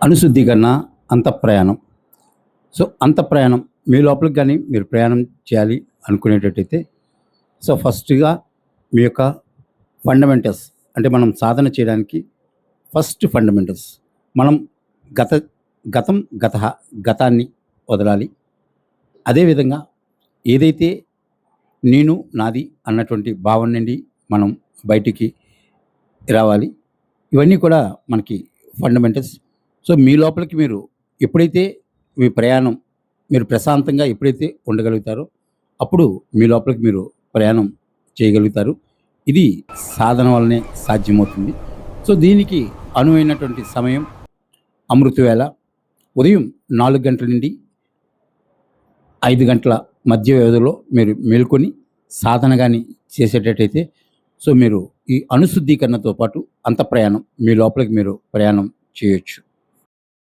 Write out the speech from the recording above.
అనుశుద్ధీకరణ అంతఃప్రయాణం. So, అంతఃప్రయాణం మీ లోపలికి గాని మీరు ప్రయాణం చేయాలి అనుకునేటట్టయితే, సో, ఫస్ట్‌గా మీ యొక్క ఫండమెంటల్స్ అంటే మనం సాధన చేయడానికి ఫస్ట్ ఫండమెంటల్స్ మనం గత గతం గతః గతాన్ని వదలాలి. అదేవిధంగా ఏదైతే నేను, నాది అన్నటువంటి భావన నుండి మనం బయటికి రావాలి. ఇవన్నీ కూడా మనకి ఫండమెంటల్స్. సో, మీ లోపలికి మీరు ఎప్పుడైతే మీ ప్రయాణం మీరు ప్రశాంతంగా ఎప్పుడైతే ఉండగలుగుతారో, అప్పుడు మీ లోపలికి మీరు ప్రయాణం చేయగలుగుతారు. ఇది సాధన వల్లనే సాధ్యమవుతుంది. సో, దీనికి అనువైనటువంటి సమయం అమృతవేళ. ఉదయం 4 గంటల నుండి 5 గంటల మధ్య వ్యవధిలో మీరు మేలుకొని సాధన గాని చేసేటట్టయితే, సో, మీరు ఈ అనుశుద్ధీకరణతో పాటు అంతఃప్రయాణం మీ లోపలికి మీరు ప్రయాణం చేయొచ్చు.